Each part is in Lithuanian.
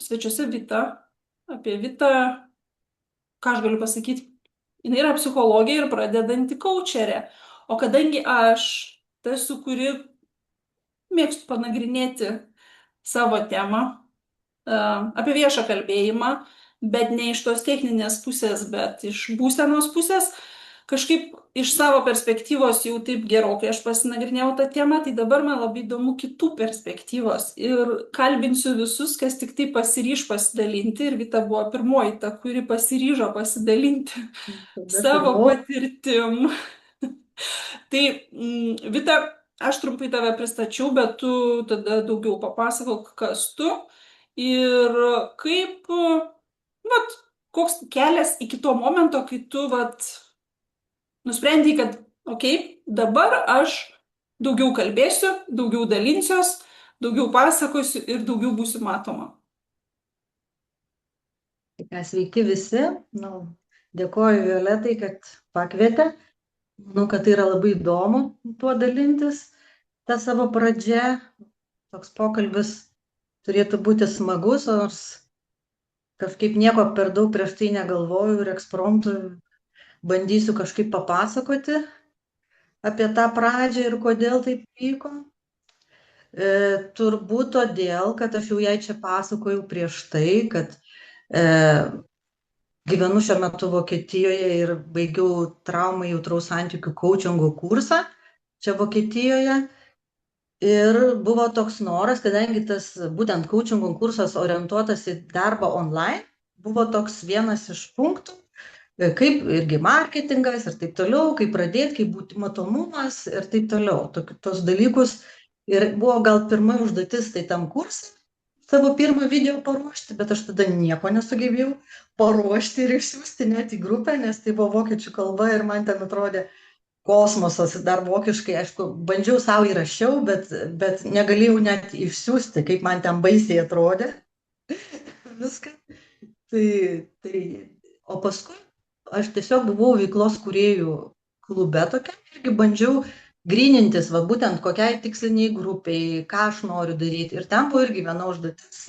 svečiuose Vita. Apie Vitą, ką aš galiu pasakyti, jinai yra psichologė ir pradedanti kaučerė. O kadangi aš tai esu, kuri mėgstu panagrinėti savo temą, apie viešą kalbėjimą, bet ne iš tos techninės pusės, bet iš būsenos pusės. Kažkaip iš savo perspektyvos jau taip gerokai aš pasinagrinėjau tą temą, tai dabar man labai įdomu kitų perspektyvos ir kalbinsiu visus, kas tik tai pasiryš pasidalinti ir Vita buvo pirmoji ta, kuri pasiryžo pasidalinti Tada savo pirmo, patirtim. Tai, Vita, aš trumpai tave pristačiau, bet tu tada daugiau papasakok, kas tu ir kaip, vat, koks kelias iki to momento, kai tu, vat, nusprendei, kad, okei, dabar aš daugiau kalbėsiu, daugiau dalinsiuos, daugiau pasakosiu ir daugiau būsiu matoma. sveiki visi. Nu, dėkoju Violetai, kad pakvietė. Manau, kad tai yra labai įdomu tuo dalintis. Ta savo pradžia, toks pokalbis turėtų būti smagus, nors kažkaip nieko per daug prieš tai negalvoju ir ekspromtu bandysiu kažkaip papasakoti apie tą pradžią ir kodėl taip vyko. Turbūt todėl, kad aš jau jai čia pasakojau prieš tai, kad e, gyvenu šiuo metu Vokietijoje ir baigiau traumai jautraus santykių coachingo kursą čia Vokietijoje. Ir buvo toks noras, kadangi tas būtent coachingo kursas orientuotas į darbą online, buvo toks vienas iš punktų, kaip irgi marketingas ir taip toliau, kaip pradėti, kaip būti matomumas ir taip toliau. Tos dalykus. Ir buvo gal pirma užduotis tai tam kursui savo pirmą video paruošti, bet aš tada nieko nesugebėjau paruošti ir išsiųsti net į grupę, nes tai buvo vokiečių kalba ir man ten atrodė kosmosas, dar vokiškai, aišku, bandžiau savo įrašiau, bet negalėjau net išsiųsti, kaip man ten baisiai atrodė viską. Tai, o paskui aš tiesiog buvau veiklos kūrėjų klube tokia irgi bandžiau grynintis, va būtent kokiai tiksliniai grupiai, ką aš noriu daryti. Ir ten buvo irgi viena užduotis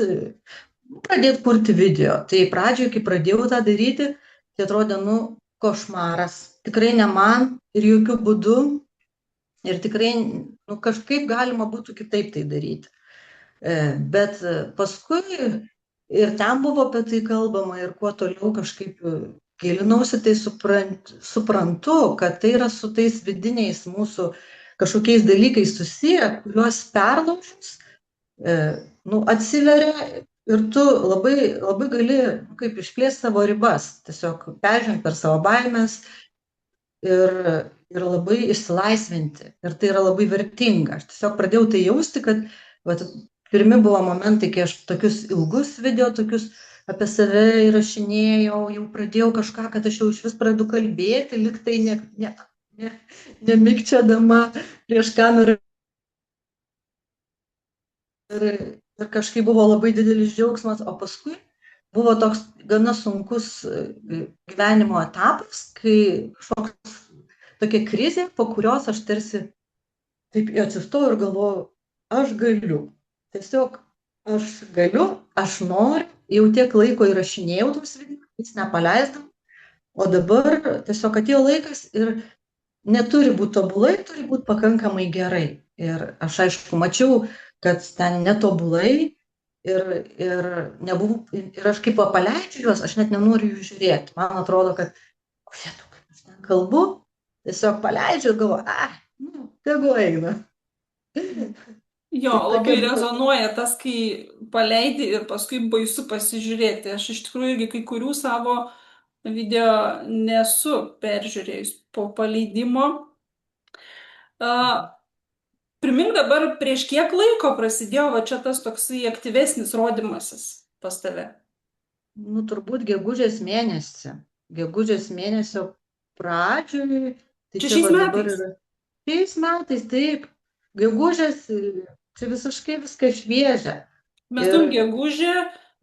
pradėti kurti video. Tai pradžioje, kai pradėjau tą daryti, tai atrodė, nu, košmaras. Tikrai ne man ir jokių būdų. Ir tikrai, nu, kažkaip galima būtų kitaip tai daryti. Bet paskui ir ten buvo apie tai kalbama ir kuo toliau kažkaip gilinausi, tai suprantu, kad tai yra su tais vidiniais mūsų kažkokiais dalykais susiję, kuriuos perlaužus, nu, atsiveria ir tu labai, labai gali kaip išplėsti savo ribas, tiesiog peržengti per savo baimės ir labai išsilaisvinti. Ir tai yra labai vertinga. Aš tiesiog pradėjau tai jausti, kad vat, pirmi buvo momentai, kai aš tokius ilgus video, tokius apie save įrašinėjau, jau pradėjau kažką, kad aš jau iš vis pradedu kalbėti, liktai nemikčiodama prieš kamerą. Ir kažkaip buvo labai didelis džiaugsmas, o paskui buvo toks gana sunkus gyvenimo etapas, kai kažkoks tokia krizė, po kurios aš tarsi taip atsistojau ir galvojau, aš galiu. Tiesiog aš galiu, aš noriu, jau tiek laiko įrašinėjau tos videos, nepaleisdam, o dabar tiesiog atėjo laikas ir neturi būti tobulai, turi būti pakankamai gerai. Ir aš aišku mačiau, kad ten netobulai ir nebuvau, ir aš kaip paleidžiu juos, aš net nenoriu jų žiūrėti. Man atrodo, kad, o jėtų, kaip aš ten kalbu, tiesiog paleidžiu ir galvoju, nu, tegu eina. Jo, Tai tokia labai buvo. rezonuoja tas, kai paleidi ir paskui baisu pasižiūrėti. Aš iš tikrųjų irgi kai kurių savo video nesu peržiūrėjus po paleidimo. Primink dabar, prieš kiek laiko prasidėjo va čia tas toksai aktyvesnis rodymasis pas tave? Nu, turbūt gegužės mėnesį. Gegužės mėnesio pradžioj, tai Čia čia šiais va dabar metais. yra. Šiais metais, taip, gegužės, čia visiškai viskas šviežia. Mes Ir turim gegužę,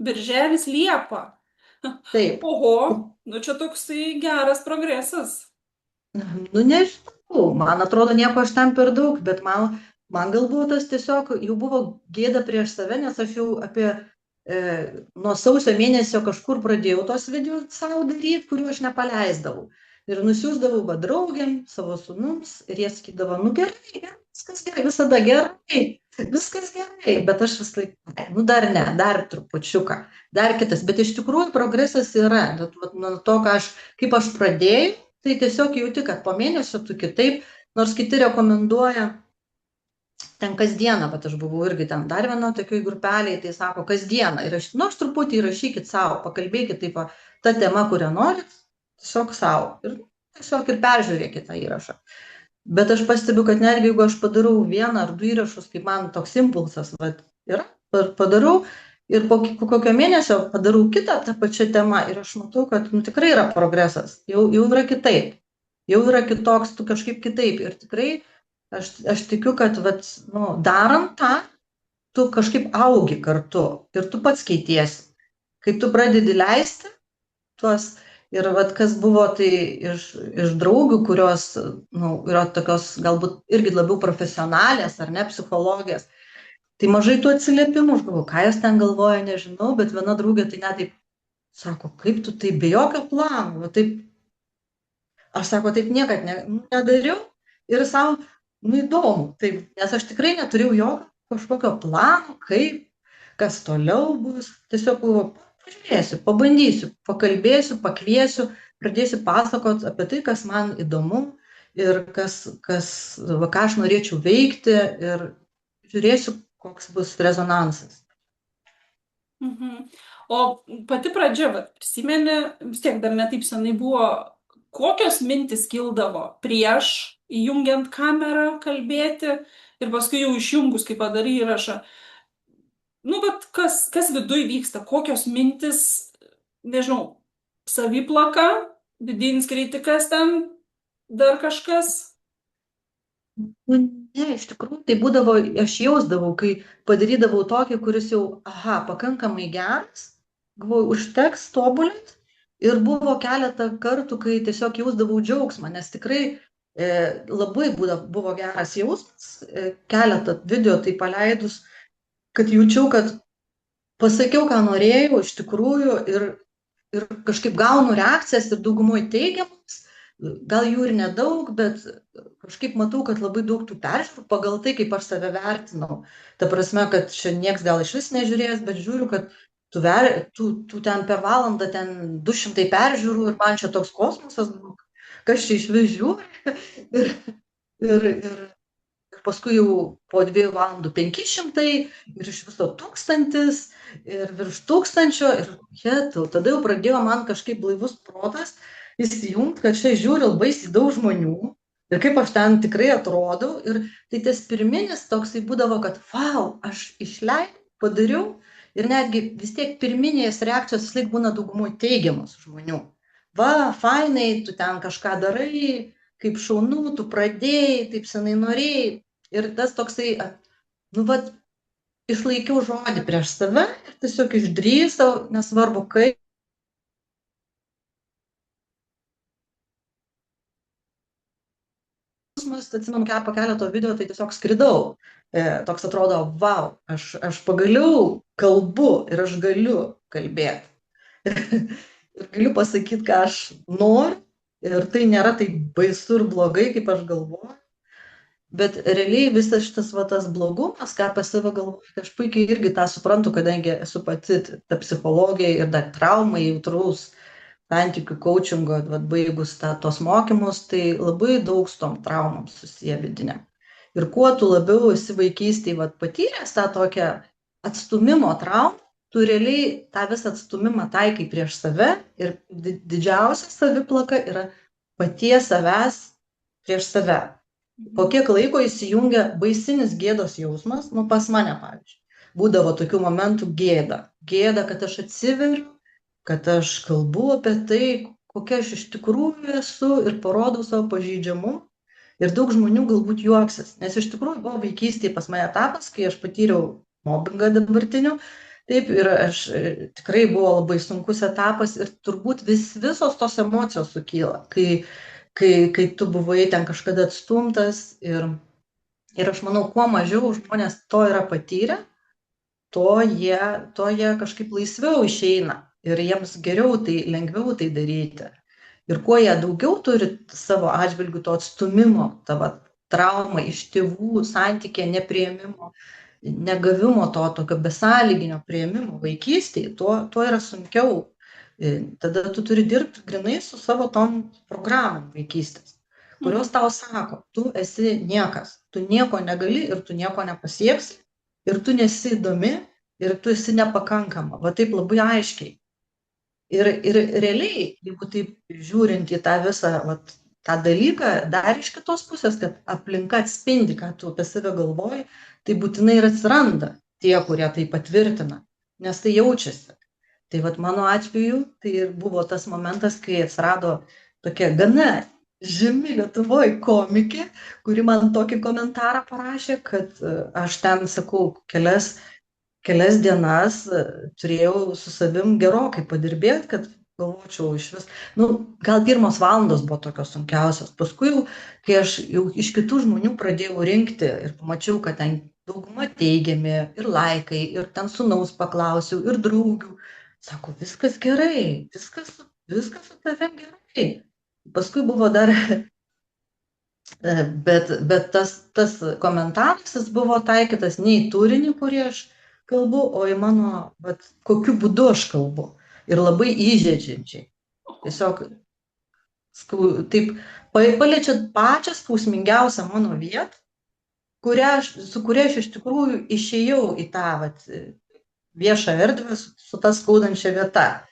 birželis, liepa. taip, Oho, nu čia toksai geras progresas. nu nežinau, man atrodo, nieko aš ten per daug, bet man galbūt tas tiesiog jau buvo gėda prieš save, nes aš jau apie nuo sausio mėnesio kažkur pradėjau tos video savo daryti, kuriuo aš nepaleisdavau. Ir nusiųsdavau va draugėm, savo sūnums, ir jie sakydavo, nu gerai, viskas gerai, visada gerai, viskas gerai. Bet aš vis laik, nu dar ne, dar trupučiuką, dar kitas. Bet iš tikrųjų progresas yra. Nuo to, kaip aš pradėjau, tai tiesiog jauti, kad po mėnesio tu kitaip, nors kiti rekomenduoja ten kasdieną, bet aš buvau irgi ten dar vieno tokioj grupeliai, tai sako kasdieną. Ir aš truputį įrašykit savo, pakalbėkit taip, ta tema, kurią norit, tiesiog savo. Ir tiesiog ir peržiūrėkit tą įrašą. Bet aš pastebiu, kad netgi jeigu aš padarau vieną ar du įrašus, kaip man toks impulsas, yra, padarau ir po kokio mėnesio padarau kitą tą pačią temą ir aš matau, kad tikrai yra progresas, jau yra kitaip, jau yra kitoks, tu kažkaip kitaip ir tikrai aš tikiu, kad darant tą, tu kažkaip augi kartu ir tu pats keitiesi. Kai tu pradedi leisti tuos ir kas buvo tai iš draugių, kurios yra tokios galbūt irgi labiau profesionalės ar ne, psichologės, tai mažai tų atsiliepimų, aš galvoju, ką jos ten galvoja, nežinau, bet viena draugė tai net taip sako, kaip tu taip be jokio plano, taip, aš sako, taip niekad nedariau ir savo, įdomu, taip, nes aš tikrai neturėjau jokio kažkokio plano, kaip, kas toliau bus, tiesiog pažiūrėsiu, pabandysiu, pakalbėsiu, pakviesiu, pradėsiu pasakot apie tai, kas man įdomu ir ką aš norėčiau veikti ir žiūrėsiu, koks bus rezonansas. O pati pradžia, prisimeni, vis tiek dar netaip senai buvo, kokios mintis kildavo prieš įjungiant kamerą kalbėti ir paskui jau išjungus, kai padarai įrašą. Kas viduj vyksta, kokios mintis, nežinau, saviplaka, vidinis kritikas ten, dar kažkas? Ne, iš tikrųjų, tai būdavo, aš jausdavau, kai padarydavau tokį, kuris jau, pakankamai geras, galvoju, užteks tobulinti ir buvo keletą kartų, kai tiesiog jausdavau džiaugsmą, nes tikrai labai buvo geras jausmas, keletą video tai paleidus, kad jaučiau, kad pasakiau, ką norėjau iš tikrųjų ir kažkaip gaunu reakcijas ir daugumoj teigiamas, gal jų ir nedaug, bet kažkaip matau, kad labai daug tų peržiūrų pagal tai, kaip aš save vertinau. Ta prasme, kad čia nieks gal iš vis nežiūrės, bet žiūriu, kad tu ten per valandą ten 200 peržiūrų ir man čia toks kosmosas, kas čia iš vis žiūri. Ir paskui jau po 2 valandų 500 ir iš viso 1000 ir virš 1000 ir tada jau pradėjo man kažkaip blaivus protas įsijungti, kad čia žiūri baisiai daug žmonių ir kaip aš ten tikrai atrodau ir tai tas pirminis toksai būdavo, kad wow, aš išleidau, padariau ir netgi vis tiek pirminės reakcijos vis laik būna daugumoj teigiamos žmonių. Va, fainai, tu ten kažką darai, kaip šaunu, tu pradėjai, taip senai norėjai. Ir tas toksai, išlaikiau žodį prieš save ir tiesiog išdrįsau, nesvarbu kaip. Atsimenu, po keleto video, tai tiesiog skridau. Toks atrodo, wow, aš pagaliau kalbu ir aš galiu kalbėti. Ir galiu pasakyti, ką aš noriu. Ir tai nėra taip baisu ir blogai, kaip aš galvoju. Bet realiai visas šitas tas blogumas, ką apie save galvoju, aš puikiai irgi tą suprantu, kadangi esu pati ta psichologija ir dar traumai, jautraus santykių coachingo, baigus tos mokymus, tai labai daug su tom traumom susiję vidiniam. Ir kuo tu labiau esi vaikystėje patyręs tą tokią atstumimo traumą, tu realiai tą visą atstumimą taikai prieš save ir didžiausia saviplaka yra paties savęs prieš save. Po kiek laiko įsijungia baisinis gėdos jausmas, pas mane, pavyzdžiui. Būdavo tokių momentų gėda, kad aš atsiveriu, kad aš kalbu apie tai, kokia aš iš tikrųjų esu ir parodau savo pažeidžiamumą. Ir daug žmonių galbūt juoksis, nes iš tikrųjų buvo vaikystėje pas mane etapas, kai aš patyriau mobbingą dabartiniu. Taip, ir aš tikrai buvo labai sunkus etapas ir turbūt visos tos emocijos sukyla, kai tu buvai ten kažkada atstumtas ir aš manau, kuo mažiau žmonės to yra patyrę, tuo jie kažkaip laisviau išeina ir jiems geriau tai, lengviau tai daryti. Ir kuo jie daugiau turi savo atžvilgių to atstūmimo, tavo traumą iš tėvų santykė nepriėmimo, negavimo to tokio besąlyginio priėmimo vaikystėje, tuo yra sunkiau. Tada tu turi dirbti grinai su savo tom programom vaikystės, kurios Mhm. tau sako, tu esi niekas, tu nieko negali ir tu nieko nepasieksi, ir tu nesi įdomi, ir tu esi nepakankama. Va taip labai aiškiai. Ir realiai, jeigu taip žiūrint į tą visą vat, tą dalyką, dar iš kitos pusės, kad aplinka atspindi, ką tu apie save galvoji, tai būtinai ir atsiranda tie, kurie tai patvirtina, nes tai jaučiasi. Tai vat mano atveju tai ir buvo tas momentas, kai atsirado tokia gana žymi Lietuvoje komikė, kuri man tokį komentarą parašė, kad aš ten, sakau, kelias dienas turėjau su savim gerokai padirbėti, kad galvočiau iš vis. Nu, gal pirmos valandos buvo tokios sunkiausios. Paskui jau, kai aš jau iš kitų žmonių pradėjau rinkti ir pamačiau, kad ten dauguma teigiami ir laikai, ir ten sūnaus paklausiau, ir draugių. Sako, viskas gerai, viskas su tavim gerai. Paskui buvo dar, bet tas komentaras jis buvo taikytas ne į turinį, kurį aš kalbu, o į mano, vat, kokiu būdu aš kalbu. Ir labai įžeidžiančiai. Tiesiog taip paliečia pačią skausmingiausią mano vietą, su kuria aš iš tikrųjų išėjau į tą vat, viešą erdvę su ta skaudančia vieta.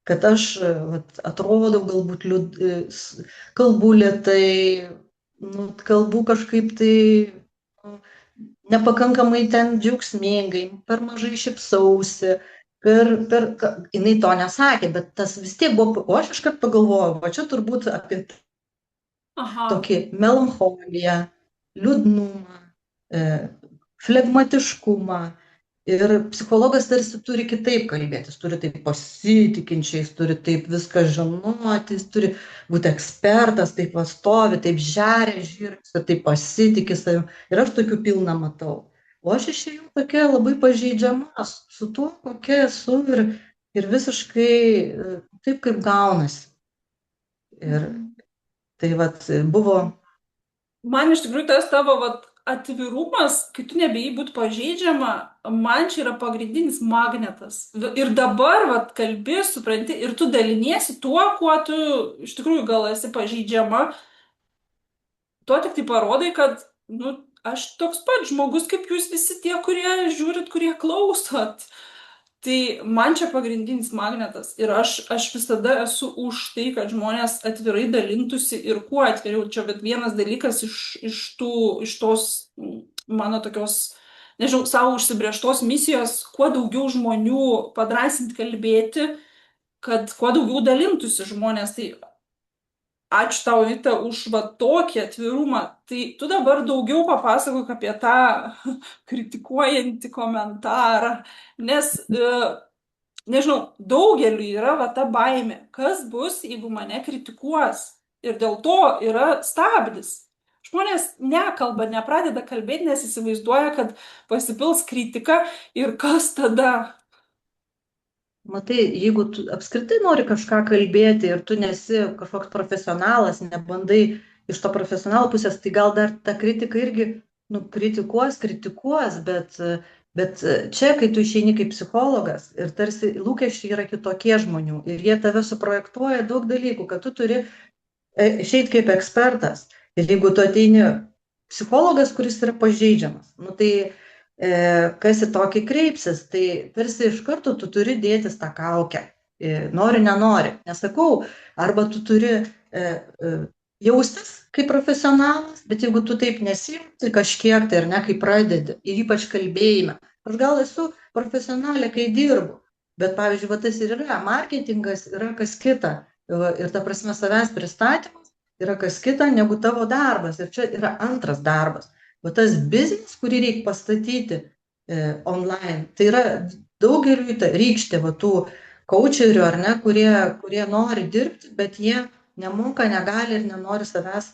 Kad aš vat, atrodau galbūt kalbu lėtai, nu, kalbu kažkaip tai nepakankamai ten džiaugsmingai, per mažai šypsausi, jinai to nesakė, bet tas vis tiek buvo, o aš iškart pagalvojau, va čia turbūt apie Aha. tokį melancholiją, liūdnumą, flegmatiškumą. Ir psichologas tarsi turi kitaip kalbėti, jis turi taip pasitikinčiai, jis turi taip viską žinoti, jis turi būti ekspertas, taip pastovi, taip žeria žirgsi, taip pasitikė savim. Ir aš tokių pilną matau. O aš išėjau tokia labai pažeidžiama su tuo, kokia esu ir visiškai taip, kaip gaunasi. Ir Mhm. tai vat buvo. Man iš tikrųjų tas tavo vat, atvirumas, kai tu nebijai būti pažeidžiama, man čia yra pagrindinis magnetas. Ir dabar vat, kalbi, supranti, ir tu daliniesi tuo, kuo tu iš tikrųjų gal esi pažeidžiama, tuo tik tai parodai, kad nu, aš toks pat žmogus, kaip jūs visi tie, kurie žiūrit, kurie klausot. Tai man čia pagrindinis magnetas ir aš visada esu už tai, kad žmonės atvirai dalintųsi ir kuo atviriau. Čia bet vienas dalykas iš tos mano tokios, nežinau, savo užsibrieštos misijos, kuo daugiau žmonių padrąsinti kalbėti, kad kuo daugiau dalintųsi žmonės. Tai ačiū tau, Vita, už va tokį atvirumą. Tai tu dabar daugiau papasakok apie tą kritikuojantį komentarą, nes nežinau, daugeliu yra va ta baimė, kas bus, jeigu mane kritikuos. Ir dėl to yra stabdis. Žmonės nekalba, nepradeda kalbėti, nes įsivaizduoja, kad pasipils kritika ir kas tada. Matai, jeigu tu apskritai nori kažką kalbėti ir tu nesi kažkoks profesionalas, nebandai iš to profesionalo pusės, tai gal dar ta kritika irgi, nu, kritikuos, bet čia, kai tu išeini kaip psichologas ir tarsi lūkesčiai yra kitokie žmonių ir jie tave suprojektuoja daug dalykų, kad tu turi išeiti kaip ekspertas. Ir jeigu tu ateini psichologas, kuris yra pažeidžiamas, nu, tai kas į tokį kreipsis, tai tarsi iš karto tu turi dėtis tą kaukę, nori, nenori. Nesakau, arba tu turi jaustis kaip profesionalas, bet jeigu tu taip nesijauti kažkiek, tai ar ne, kai pradedi, ir ypač kalbėjime, aš gal esu profesionalė, kai dirbu, bet pavyzdžiui, va, tas ir yra, marketingas yra kas kita, ir ta prasme savęs pristatymas yra kas kita negu tavo darbas, ir čia yra antras darbas. O tas biznis, kurį reikia pastatyti online, tai yra daugeliu rykštė va tų coacherių, ar ne, kurie nori dirbti, bet jie nemoka, negali ir nenori savęs,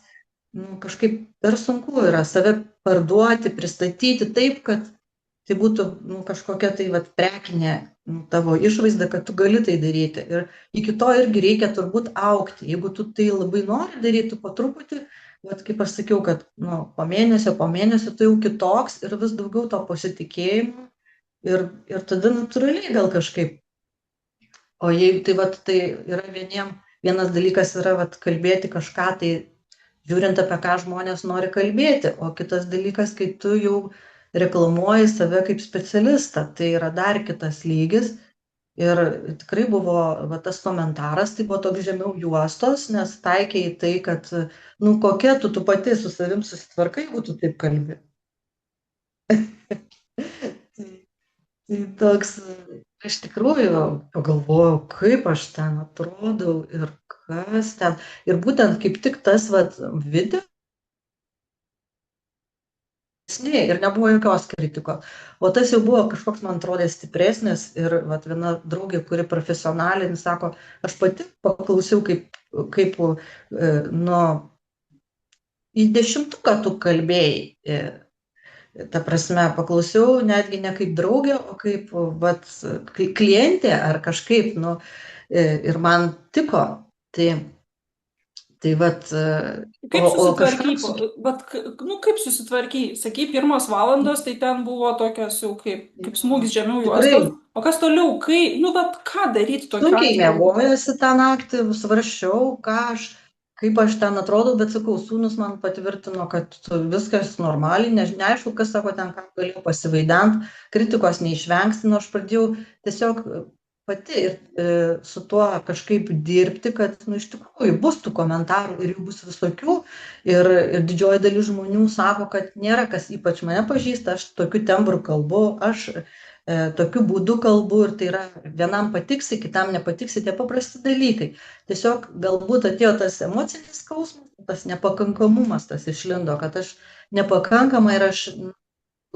nu, kažkaip per sunku yra save parduoti, pristatyti taip, kad tai būtų nu, kažkokia tai vat, prekinė tavo išvaizda, kad tu gali tai daryti. Ir iki to irgi reikia turbūt aukti. Jeigu tu tai labai nori daryti po truputį, vat, kaip aš sakiau, kad nu, po mėnesio tai jau kitoks ir vis daugiau to pasitikėjimo. Ir tada natūraliai gal kažkaip. O jeigu tai, vat, tai yra vienas dalykas yra vat, kalbėti kažką, tai žiūrint apie ką žmonės nori kalbėti, o kitas dalykas, kai tu jau reklamuoji save kaip specialistą, tai yra dar kitas lygis. Ir tikrai buvo va, tas komentaras, tai buvo toks žemiau juostos, nes taikė į tai, kad, nu, kokia tu pati su savim susitvarkai, jeigu tu taip kalbi. Tai toks, iš tikrųjų, pagalvojau, kaip aš ten atrodau ir kas ten. Ir būtent kaip tik tas vat, video ir nebuvo jokios kritikos. O tas jau buvo kažkoks, man atrodė, stipresnis ir vat, viena draugė, kuri profesionaliai, sako, aš pati paklausiau, kaip nu, į 10 tu kalbėjai. Ta prasme, paklausiau netgi ne kaip draugė, o kaip vat, klientė ar kažkaip, nu, ir man tiko. Tai vat, Kaip o kažkam susitvarky, nu kaip susitvarky, sakai, 1 valandos, tai ten buvo tokios jau kaip smūgis žemiau juostos, tikrai o kas toliau, nu vat ką daryti tokiu sunkiai atveju? miegojosi tą naktį, svarsčiau, kaip aš ten atrodau, bet sakau, sūnus man patvirtino, kad viskas normaliai, neaišku, kas sako ten, ką galėjau pasivaident, kritikos neišvengsi, nu aš pradėjau tiesiog pati ir su tuo kažkaip dirbti, kad, nu, iš tikrųjų bus tų komentarų ir jų bus visokių ir didžioji dalis žmonių sako, kad nėra kas ypač mane pažįsta, aš tokiu tembru kalbu, aš tokiu būdu kalbu ir tai yra vienam patiksi, kitam nepatiksi, tie paprasti dalykai. Tiesiog galbūt atėjo tas emocinis skausmas, tas nepakankamumas, tas išlindo, kad aš nepakankama ir aš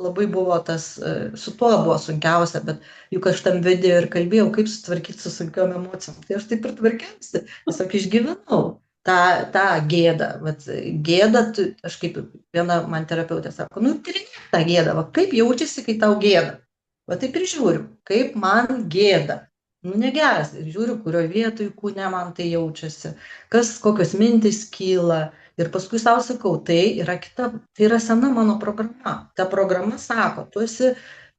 labai buvo tas, su tuo buvo sunkiausia, bet juk aš tam video ir kalbėjau, kaip sutvarkyti su sunkiom emocijom. Tai aš taip ir tvarkiausi, tiesiog išgyvenau tą gėdą. Vat, gėda, aš kaip viena man terapeutė sako, nu, tyrinėk tą gėdą, va, kaip jaučiasi, kai tau gėda. Va taip ir žiūriu, kaip man gėda. Nu, negeras. Ir žiūriu, kurioje vietoje kūne man tai jaučiasi, kokios mintis kyla. Ir paskui savo sakau, tai yra sena mano programa. Ta programa sako, tu esi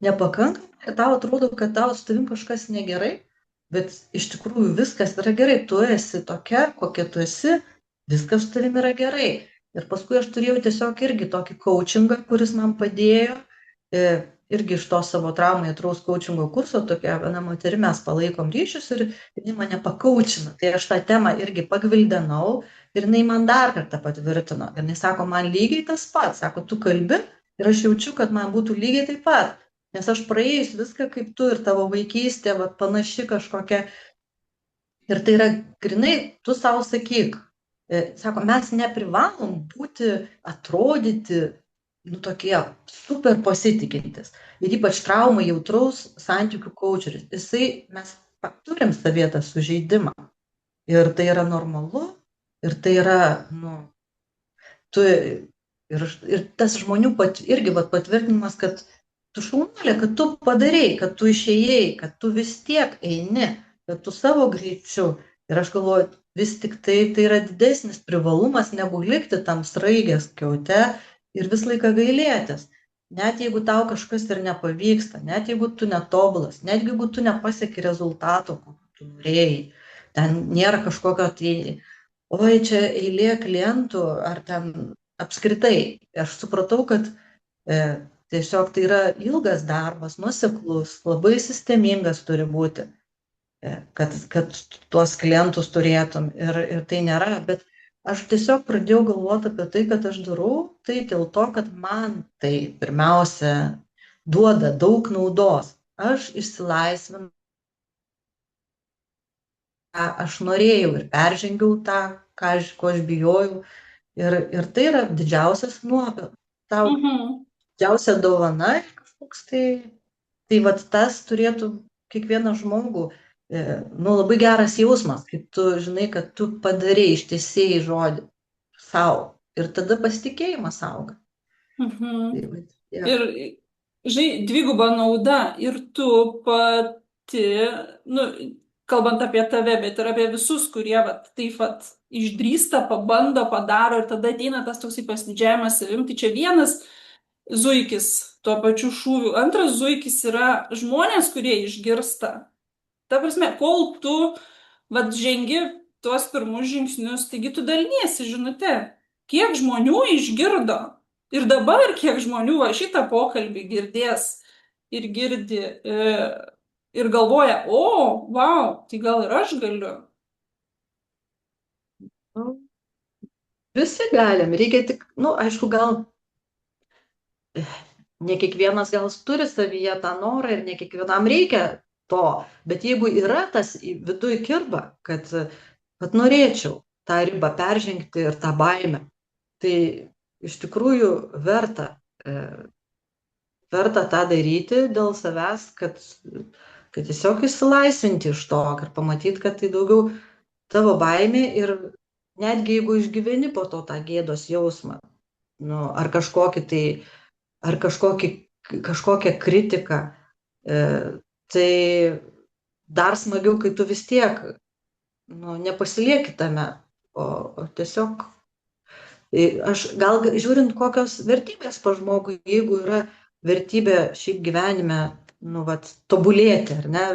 nepakankama ir tau atrodo, kad tau su tavim kažkas negerai, bet iš tikrųjų viskas yra gerai. Tu esi tokia, kokia tu esi, viskas su tavim yra gerai. Ir paskui aš turėjau tiesiog irgi tokį coachingą, kuris man padėjo. Irgi iš to savo traumai atraus coachingo kurso, tokia viena moterį mes palaikom ryšius ir jinai mane pakaučino. Tai aš tą temą irgi pagvildenau ir jinai man dar kartą patvirtino. Ir jinai sako, man lygiai tas pats. Sako, tu kalbi ir aš jaučiu, kad man būtų lygiai taip pat. Nes aš praėjus viską kaip tu ir tavo vaikystė, vat, panaši kažkokia. Ir tai yra grinai, tu savo sakyk. Sako, mes neprivalom atrodyti, nu, tokie super pasitikintis. Ir ypač traumai jautraus santykių coacheris. Mes turim savyje tą sužeidimą. Ir tai yra normalu. Ir tai yra, nu, ir tas žmonių irgi patvirtinimas, kad tu šaunuolė, kad tu padarei, kad tu išėjai, kad tu vis tiek eini, kad tu savo greičiu. Ir aš galvoju, vis tik tai yra didesnis privalumas, negu likti tam sraigės kiaute ir vis laiką gailėtis. Net jeigu tau kažkas ir nepavyksta, net jeigu tu netobulas, net jeigu tu nepasieki rezultato, kokio tu norėjai, ten nėra kažkokio tai, oi, čia eilė klientų, ar ten apskritai. Aš supratau, kad tiesiog tai yra ilgas darbas, nuoseklus, labai sistemingas turi būti, kad tuos klientus turėtum. Ir tai nėra, bet aš tiesiog pradėjau galvoti apie tai, kad aš darau tai dėl to, kad man tai pirmiausia duoda daug naudos. Aš išsilaisvinu, ką aš norėjau ir peržengiau tą, ko aš bijojau. Ir tai yra didžiausias nuopelnas. Tau didžiausia dovana kažkoks tai vat tas turėtų kiekvieną žmogų, nu, labai geras jausmas, kai tu žinai, kad tu padarei, ištesėjai žodį savo ir tada pasitikėjimas auga. Mhm. Tai, Ir žinai, dviguba nauda ir tu pati, nu, kalbant apie tave, bet ir apie visus, kurie vat, taip vat, išdrįsta, pabando, padaro ir tada ateina tas toksai pasididžiavimas savim. Tai čia vienas zuikis tuo pačiu šūviu. Antras zuikis yra žmonės, kurie išgirsta. Ta prasme, kol tu vat žengi tuos pirmus žingsnius, taigi tu daliniesi žinute, kiek žmonių išgirdo. Ir dabar kiek žmonių va šitą pokalbį girdės ir girdi ir galvoja, o, wow, tai gal ir aš galiu. Nu, visi galim, reikia tik, nu, aišku, gal ne kiekvienas gal turi savyje tą norą ir ne kiekvienam reikia to, bet jeigu yra tas viduj kirba, kad norėčiau tą ribą peržengti ir tą baimę, tai iš tikrųjų e, verta tą daryti dėl savęs, kad tiesiog išsilaisvinti iš to ir pamatyti, kad tai daugiau tavo baimė ir netgi jeigu išgyveni po to tą gėdos jausmą, nu, ar kažkokią kritiką, tai dar smagiau, kai tu vis tiek, nu, nepasilieki tame, o tiesiog, aš gal žiūrint, kokios vertybės pa žmogui, jeigu yra vertybė šiaip gyvenime, nu, vat, tobulėti, ar ne,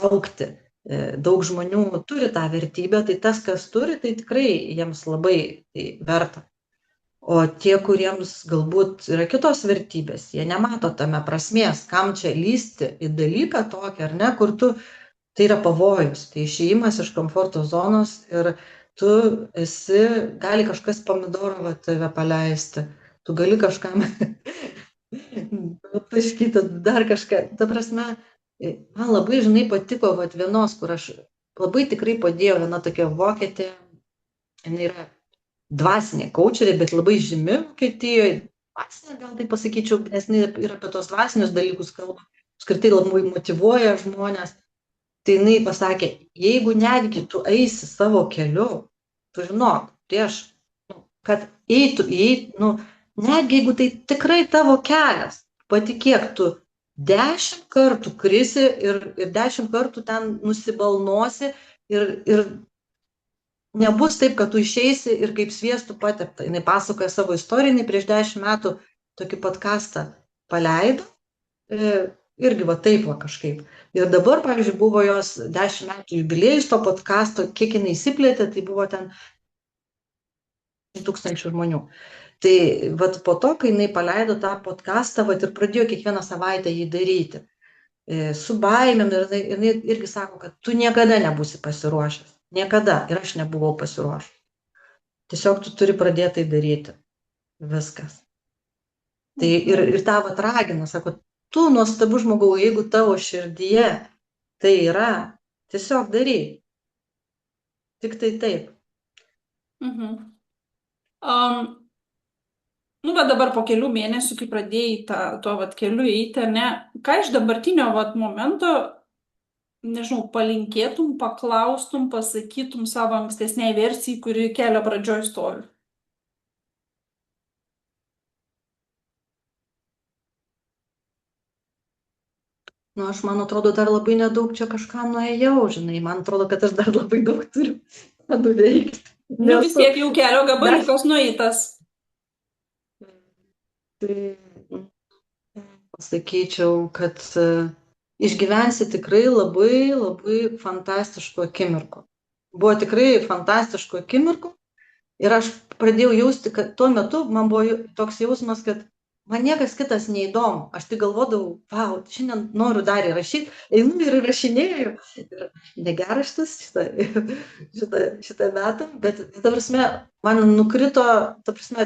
augti. Daug žmonių turi tą vertybę, tai tas, kas turi, tai tikrai jiems labai tai verta. O tie, kuriems galbūt yra kitos vertybės, jie nemato tame prasmės, kam čia lysti į dalyką tokį, ar ne, kur tu, tai yra pavojus, tai išėjimas iš komforto zonos ir tu gali kažkas pomidorą tave paleisti, tu gali kažkam paškyti dar kažką. Ta prasme, man labai, žinai, patiko vienos, kur aš labai tikrai padėjau, viena tokia vokietė, jinai yra dvasinė kaučerė, bet labai žymi Vokietijoje, dvasinė gal tai pasakyčiau, nes jinai ir apie tos dvasinius dalykus kalba, skirtai labai motyvuoja žmonės. Tai jinai pasakė, jeigu netgi tu eisi savo keliu, tu žinok, kad netgi jeigu tai tikrai tavo kelias, patikėk, tu 10 kartų krisi ir 10 kartų ten nusibalnosi ir nebus taip, kad tu išeisi ir kaip sviestų patepta. Jis pasakoja savo istoriją, jis prieš 10 metų tokį podcastą paleido, irgi va taip va kažkaip. Ir dabar, pavyzdžiui, buvo jos 10 metų jubiliejus to podcasto, kiek jinai įsiplėtė, tai buvo ten 1000 žmonių. Tai vat po to, kai jinai paleido tą podcastą, vat ir pradėjo kiekvieną savaitę jį daryti. Su baimėm ir jinai irgi sako, kad tu niekada nebūsi pasiruošęs. Niekada. Ir aš nebuvau pasiruošęs. Tiesiog tu turi pradėti tai daryti. Viskas. Tai ir tavo ragina, sako, tu nuostabus žmogau, jeigu tavo širdyje tai yra, tiesiog daryk. Tik tai taip. Nu, bet dabar po kelių mėnesių, kai pradėjai tuo vat keliu eiti, ar ne, ką iš dabartinio vat momento, nežinau, palinkėtum, paklaustum, pasakytum savo ankstesniai versijai, kuri kelio pradžioj stovi? Nu, aš, man atrodo, dar labai nedaug čia kažką nuėjau, žinai, man atrodo, kad aš dar labai daug turiu nuveikti. Nu, vis tiek jau kelio gabaliukas nueitas. Tai pasakyčiau, kad išgyvensi tikrai labai, labai fantastiškų akimirkų. Buvo tikrai fantastiškų akimirkų ir aš pradėjau jausti, kad tuo metu man buvo toks jausmas, kad man niekas kitas neįdomu. Aš tik galvodavau, wow, šiandien noriu dar įrašyti, einu ir įrašinėjau. Negeras šitą metą, bet, ta prasme, man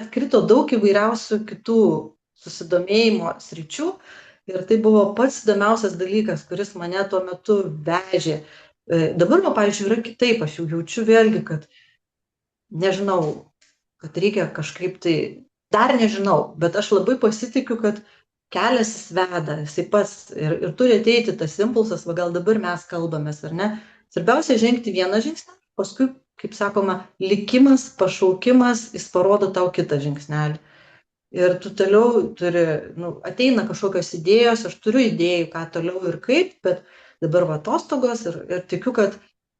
atkrito daug įvairiausių kitų susidomėjimo sričių ir tai buvo pats įdomiausias dalykas, kuris mane tuo metu vežė. Dabar, pavyzdžiui, yra kitaip, aš jau jaučiu vėlgi, kad nežinau, kad reikia kažkaip tai dar nežinau, bet aš labai pasitikiu, kad kelias jis veda, jisai pats ir turi ateiti tas impulsas, va gal dabar mes kalbamės, ar ne? Svarbiausia žengti vieną žingsnį, paskui, kaip sakoma, likimas, pašaukimas, jis parodo tau kitą žingsnelį. Ir tu toliau turi, nu, ateina kažkokios idėjos, aš turiu idėjų, ką toliau ir kaip, bet dabar va atostogos ir tikiu, kad,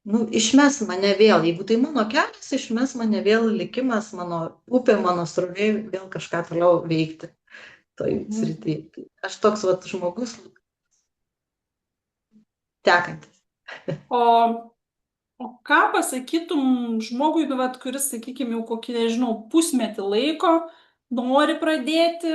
nu, išmes mane vėl, jeigu tai mano kelias, išmes mane vėl likimas, mano upė, mano srovė, vėl kažką toliau veikti toj Mhm. srity. Tai aš toks va žmogus tekantis. O, o ką pasakytum žmogui, nu, vat, kuris, sakykime, jau kokį, nežinau, pusmetį laiko nori pradėti,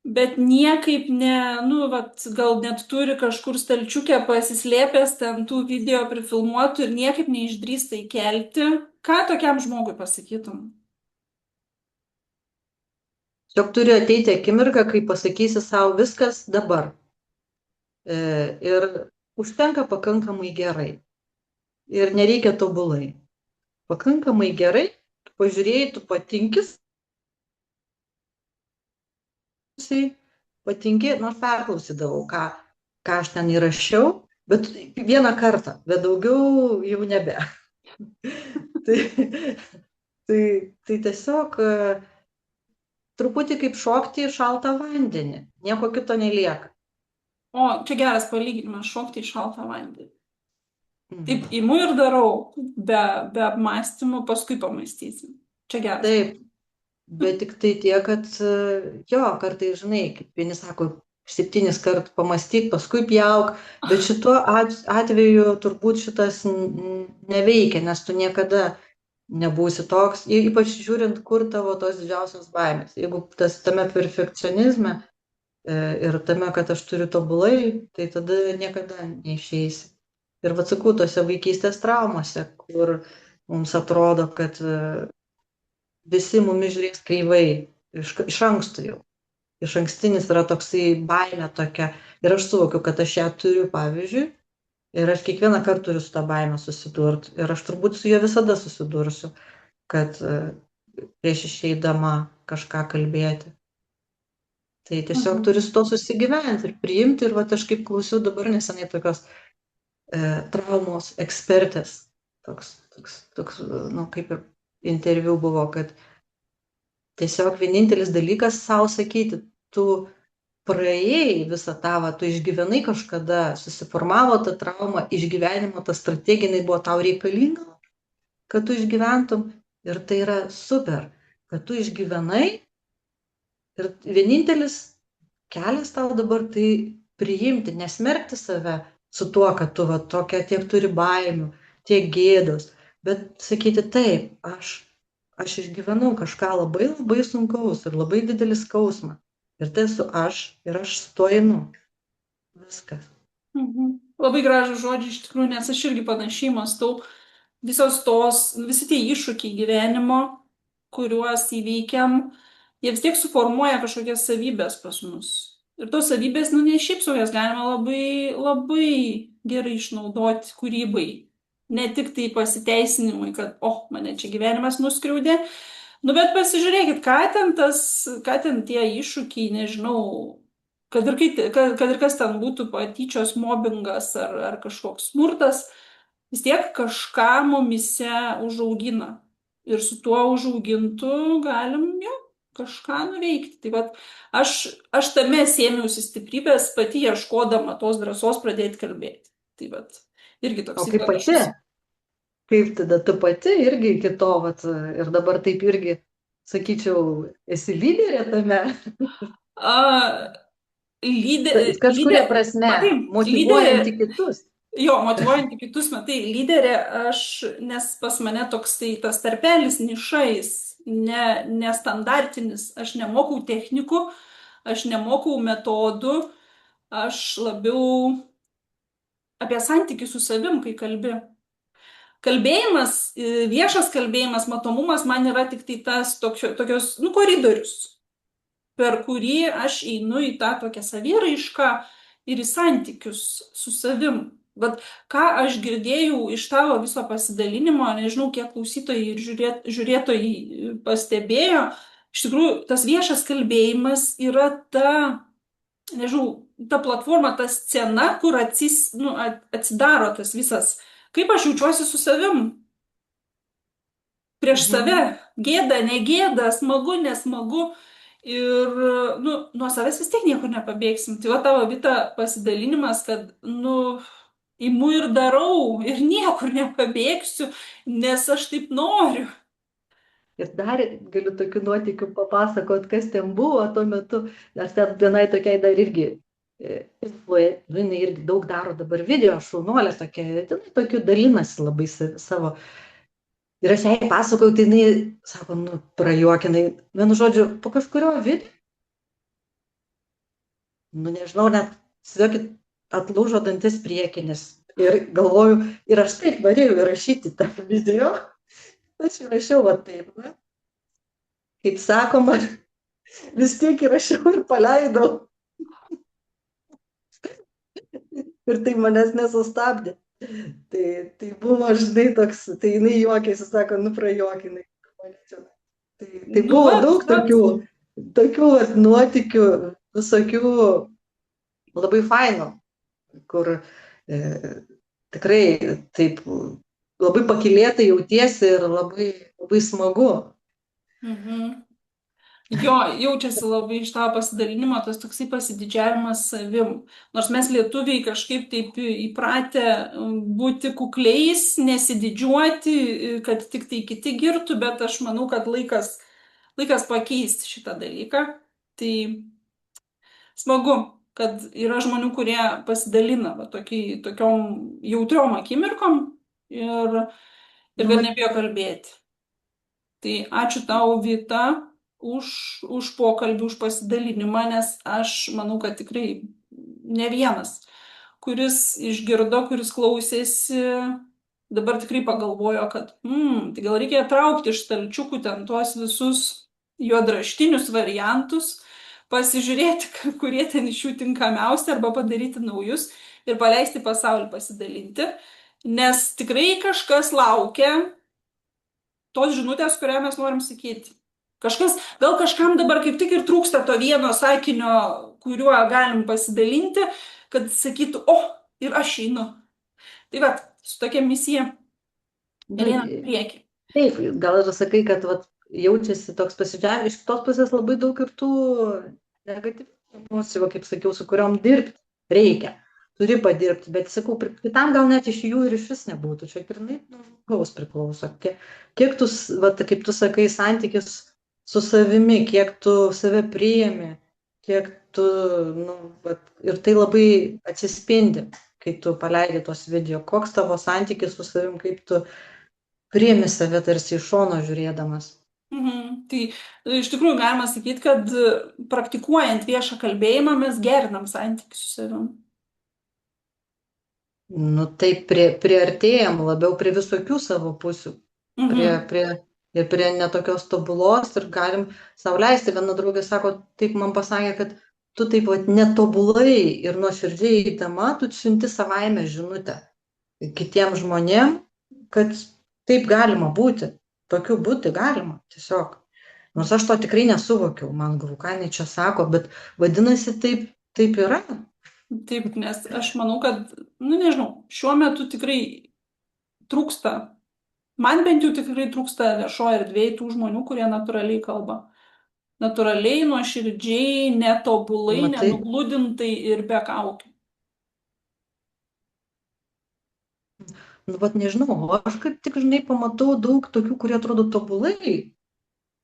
bet niekaip ne, nu, vat, gal net turi kažkur stalčiukę pasislėpęs ten tų video prifilmuotų ir niekaip neišdrįsta įkelti. Ką tokiam žmogui pasakytum? Tiesiog turi ateiti akimirka, kai pasakysi savo viskas dabar. Ir užtenka pakankamai gerai. Ir nereikia tobulai. Pakankamai gerai, tu pažiūrėjai, tu patinkis, patinki, nors perklausydavau, ką aš ten įrašiau, bet vieną kartą, bet daugiau jau nebe. tai, tai tiesiog truputį kaip šokti į šaltą vandenį, nieko kito nelieka. O, čia geras palyginimas - šokti į šaltą vandenį. Taip, Mhm. imu ir darau, be apmąstymų, paskui pamastysim. Čia geras Taip, palyginimas. bet tik tai tiek, kad jo, kartais, žinai, kaip vieni sako, 7 kart pamąstyk, paskui pjauk, bet šituo atveju turbūt šitas neveikia, nes tu niekada nebūsi toks, ypač žiūrint, kur tavo tos didžiausios baimės. Jeigu tas tame perfekcionizme ir tame, kad aš turiu tobulai, tai tada niekada neišeisi. Ir atsakau, tose vaikystės traumose, kur mums atrodo, kad visi mumis žiūrės kreivai iš anksto jau. Iš ankstinis yra toksai baimė tokia. Ir aš suvokiu, kad aš ją turiu, pavyzdžiui, ir aš kiekvieną kartą turiu su tą baimę susidurti. Ir aš turbūt su juo visada susidursiu, kad prieš išeidama kažką kalbėti. Tai tiesiog turi Mhm. su to susigyventi ir priimti. Ir va, aš kaip klausiau dabar nesenai tokios traumos ekspertės. Toks, nu, kaip ir interviu buvo, kad tiesiog vienintelis dalykas sau sakyti, tu praėjai visą tą, va, tu išgyvenai kažkada, susiformavo ta trauma, išgyvenimo ta strategija, jinai buvo tau reikalinga, kad tu išgyventum ir tai yra super, kad tu išgyvenai ir vienintelis kelias tau dabar tai priimti, nesmerkti save su tuo, kad tu va tokia tiek turi baimių, tiek gėdos, bet sakyti taip, aš išgyvenau kažką labai labai sunkaus ir labai didelį skausmą. Ir tai esu aš ir aš su tuo einu. Viskas. Mhm. Labai gražų žodžiai iš tikrųjų, nes aš irgi panašiai mąstau. Visi tie iššūkiai gyvenimo, kuriuos įveikiam, jie vis tiek suformuoja kažkokias savybės pas mus. Ir tos savybės, nu, ne šiaip sau jas galima labai, labai gerai išnaudoti kūrybai. Ne tik tai pasiteisinimui, kad, oh, mane čia gyvenimas nuskriaudė. Nu, bet pasižiūrėkit, ką ten tie iššūkiai, nežinau, kad ir kas ten būtų, patyčios, mobbingas ar kažkoks smurtas, vis tiek kažką mumise užaugina. Ir su tuo užaugintu galim jau kažką nuveikti. Tai vat aš tame sėmiausi stiprybės, pati ieškodama tos drąsos pradėti kalbėti. Tai vat irgi O toksai kaip pati? panašus. Kaip tada tu pati irgi iki to, vat, ir dabar taip irgi, sakyčiau, esi lyderė tame? A, Kažkuria prasme, matai, lyderė, motyvuojanti kitus. jo, motyvuojantį kitus, matai, lyderė aš, nes pas mane toks tai tas tarpelis nišais, nestandartinis, aš nemokau technikų, aš nemokau metodų, aš labiau apie santykių su savim, kai kalbi. Kalbėjimas, viešas kalbėjimas, matomumas man yra tik tai tokios, nu, koridorius, per kurį aš einu į tą tokią saviraišką ir į santykius su savim. Bet ką aš girdėjau iš tavo viso pasidalinimo, nežinau, kiek klausytojai ir žiūrėtojai pastebėjo, iš tikrųjų, tas viešas kalbėjimas yra nežinau, ta platforma, ta scena, kur atsidaro tas visas, kaip aš jaučiuosi su savim, prieš Mhm. save. gėda, negėda, smagu, nesmagu. Ir, nu, nuo savęs vis tiek niekur nepabėgsim. Tai va tavo Vita pasidalinimas, kad, nu, imu ir darau ir niekur nepabėgsiu, nes aš taip noriu. Ir dar galiu tokių nuotykių papasakot, kas ten buvo tuo metu, nes ten vienai tokiai dar irgi, nu, jinai irgi daug daro dabar video, šaunuolė tokia, jinai tokių dalinasi labai savo. Ir aš jai pasakojau, tai jinai, sako, nu, prajuokinai, vienu žodžiu, po kažkurio video, nu, nežinau, net, siekit, atlūžo dantis priekinis. Ir galvoju, ir aš taip norėjau įrašyti tą video, aš įrašiau va taip, na, kaip sakoma, vis tiek įrašiau ir paleidau. Ir tai manęs nesustabdė. Tai buvo, žinai, toks, tai jinai juokėsi, sako, nu prajuokinai. Tai Nu, buvo vat, daug vat. tokių vat, nuotykių, visokių labai fainų, kur tikrai taip labai pakylėtai jautiesi ir labai, labai smagu. Mhm. Jo, jaučiasi labai iš tavo pasidalinimo tas toksai pasididžiavimas savim. Nors mes lietuviai kažkaip taip įpratę būti kukliais, nesididžiuoti, kad tik tai kiti girtų, bet aš manau, kad laikas pakeisti šitą dalyką. Tai smagu, kad yra žmonių, kurie pasidalina va, tokiom jautriom akimirkom ir Nu, kad vat, nebijo kalbėti. Tai ačiū tau, Vita, už pokalbį, už pasidalinimą, nes aš manau, kad tikrai ne vienas, kuris išgirdo, kuris klausėsi, dabar tikrai pagalvojo, kad tai gal reikia traukti iš stalčiukų ten tuos visus juodraštinius variantus, pasižiūrėti, kurie ten iš jų tinkamiausi arba padaryti naujus ir paleisti pasaulį pasidalinti, nes tikrai kažkas laukia tos žinutės, kurią mes norim sakyti. Gal kažkam dabar kaip tik ir trūksta to vieno sakinio, kuriuo galim pasidalinti, kad sakytų, o, ir aš einu. Tai va, su tokia misija nu, ir einam į priekį. taip, gal ir sakai, kad vat, jaučiasi toks pasidžiavimas, iš kitos pusės labai daug ir tų negatyvių emocijų, kaip sakiau, su kuriuom dirbti reikia. Turi padirbti, bet sakau, kitam gal net iš jų ir iš vis nebūtų. Čia grinai nuo žmogaus priklauso. Kiek tu, vat, kaip tu sakai, santykis su savimi, kiek tu save priimi, kiek tu, nu, vat, ir tai labai atsispindi, kai tu paleidi tos video. Koks tavo santykis su savim, kaip tu priimi save tarsi iš šono žiūrėdamas. Tai iš tikrųjų galima sakyti, kad praktikuojant viešą kalbėjimą mes gerinam santykių su savim. Nu, taip priartėjam labiau prie visokių savo pusių. Ir prie netokios tobulos ir galim sau leisti. Viena draugė sako, taip man pasakė, kad tu taip vat netobulai ir nuoširdžiai įdama, tu siunti savaime žinutę kitiem žmonėm, kad taip galima būti. Tokiu būti galima, tiesiog. Nors aš to tikrai nesuvokiau, man galvo, ką jinai čia sako, bet vadinasi taip yra. Taip, nes aš manau, kad, nu nežinau, šiuo metu tikrai trūksta, man bent jau tikrai trūksta viešoje erdvėje tų žmonių, kurie natūraliai kalba. Natūraliai, nuoširdžiai, netobulai, Matai, nenugludintai ir be kaukių. nu, vat nežinau, aš kaip tik, žinai, pamatau daug tokių, kurie atrodo tobulai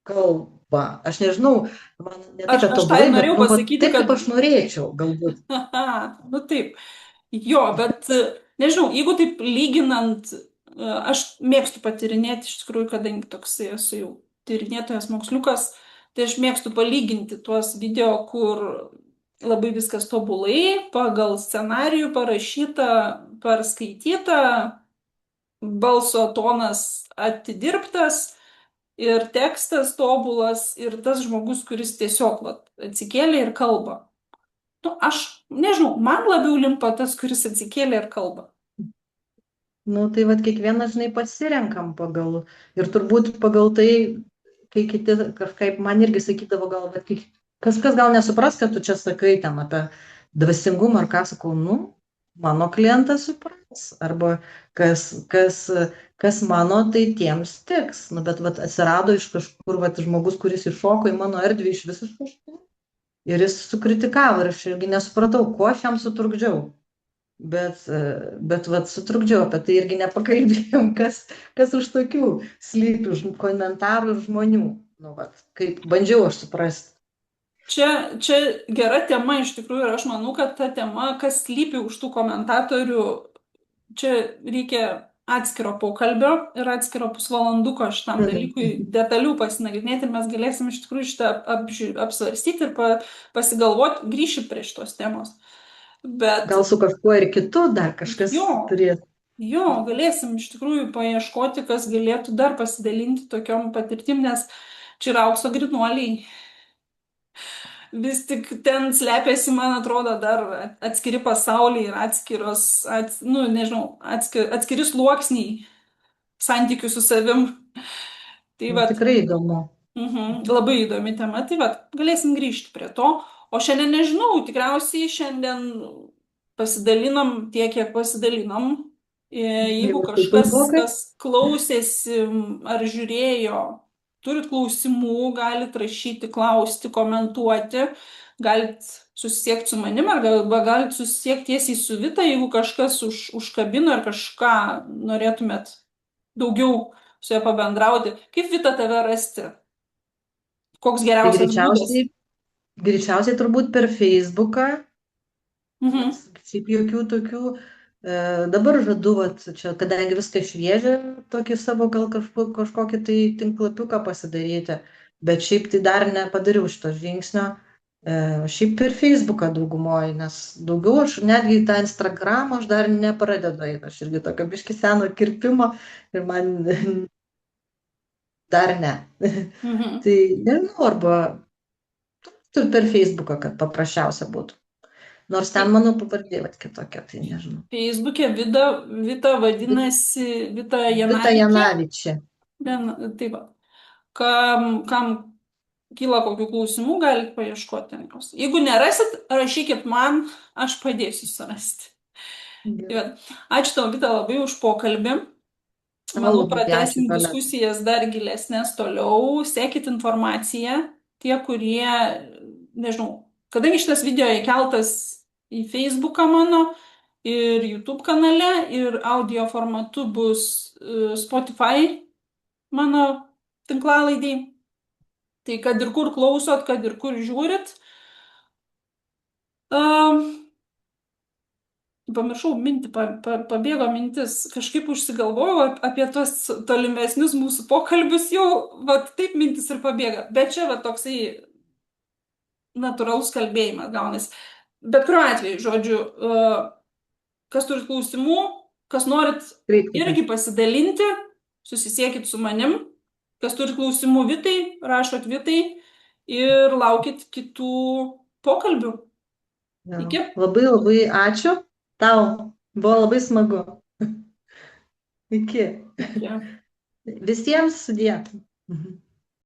kalba. Aš nežinau, man ne tai, Aš kad tą tobulai, ir bet, norėjau nu, vat, pasakyti, taip, kad kaip aš norėčiau, galbūt. Aha, nu taip. Jo, bet nežinau, jeigu taip lyginant, aš mėgstu patyrinėti, iš tikrųjų, kadangi toksai esu jau tyrinėtojas moksliukas, tai aš mėgstu palyginti tuos video, kur labai viskas tobulai, pagal scenarijų parašyta, perskaityta, balso tonas atidirbtas ir tekstas tobulas ir tas žmogus, kuris tiesiog vat, atsikėlė ir kalba. Nu, aš nežinau, man labiau limpa tas, kuris atsikėlė ir kalba. Nu, tai vat kiekvienas, žinai, pasirenkam pagal. Ir turbūt pagal tai, kai kiti kažkaip man irgi sakydavo, gal, bet kažkas gal nesupras, kad tu čia sakai ten apie dvasingumą ar ką, sakau, nu, mano klientas supras. Arba kas kas mano, tai tiems tiks. Nu, bet vat, atsirado iš kažkur vat, žmogus, kuris iššoko į mano erdvę iš visiškai ir jis sukritikavo ir aš irgi nesupratau, kuo aš jam sutrukdžiau. Bet vat, sutrukdžiau, apie tai irgi nepakalbėjom, kas už tokių slypi, už komentarų ir žmonių. Nu, vat, kaip bandžiau aš suprasti. Čia gera tema iš tikrųjų ir aš manau, kad ta tema, kas slypi už tų komentatorių, čia reikia atskiro pokalbio ir atskiro pusvalanduko šitam dalykui detalių pasinagrinėti ir mes galėsim iš tikrųjų šitą apsvarstyti ir pasigalvoti, grįšim prie šitos temos. Bet Gal su kažkuo ir kitu dar kažkas jo, turės. jo, galėsim iš tikrųjų paieškoti, kas galėtų dar pasidalinti tokiom patirtim, nes čia yra aukso grynuoliai. Vis tik ten slepiasi, man atrodo, dar atskiri pasauliai ir nu, nežinau, atskiri sluoksniai santykių su savim. Tai Nu, vat, tikrai įdomu. labai įdomi tema, tai vat, galėsim grįžti prie to. O šiandien nežinau, tikriausiai šiandien pasidalinom tiek, kiek pasidalinom. Jeigu Jau taip kažkas, ilgokai. kas klausėsi ar žiūrėjo, turit klausimų, galit rašyti, klausti, komentuoti, galit susisiekti su manim arba galit susisiekti tiesiai su Vita, jeigu kažkas užkabino ar kažką norėtumėt daugiau su ja pabendrauti. Kaip Vita tave rasti? Koks Tai geriausias būdas? greičiausiai turbūt per Facebooką, nes Mhm. šiaip jokių tokių, dabar žadu, vat, čia, kadangi viską šviežia, tokį savo gal kažkokį tai tinklapiuką pasidaryti, bet šiaip tai dar nepadariau šito žingsnio. Šiaip per Facebooką daugumoji, nes daugiau aš netgi į tą Instagramą aš dar nepradedu eiti, aš irgi tokio biški seno kirpimo ir man dar ne. Mhm. Tai nežinau, arba per Facebooką, kad paprasčiausia būtų. Nors ten mano pavardė vat kitokia, tai nežinau. Feisbuke Vita vadinasi Vita Vita Janavičia. Janavičia. Taip va. Kam kyla kokių klausimų, galite paieškoti ten jos. Jeigu nerasit, rašykit man, aš padėsiu surasti. Tai va. Ačiū tau, Vita, labai už pokalbį. Manau, Labai ačiū, pratesim Violeta. diskusijas dar gilesnės toliau. Sekit informaciją. Tie, kurie, nežinau, kadangi šitas video įkeltas į Facebooką mano ir YouTube kanale ir audio formatu bus Spotify mano tinklalaidai. Tai kad ir kur klausot, kad ir kur žiūrit. Pamiršau mintį, pabėgo mintis, kažkaip užsigalvojau apie tos tolimesnius mūsų pokalbius, jau vat, taip mintis ir pabėga. Bet čia vat, toksai natūralus kalbėjimas gaunasi. Bet kuriuo atveju, žodžiu, kas turit klausimų, kas norit Kreipkitės. irgi pasidalinti, susisiekit su manim. Kas turit klausimų Vitai, rašot Vitai ir laukit kitų pokalbių. Ja. Iki. Labai labai ačiū. Tau buvo labai smagu. Iki. Iki. Visiems sudėtų.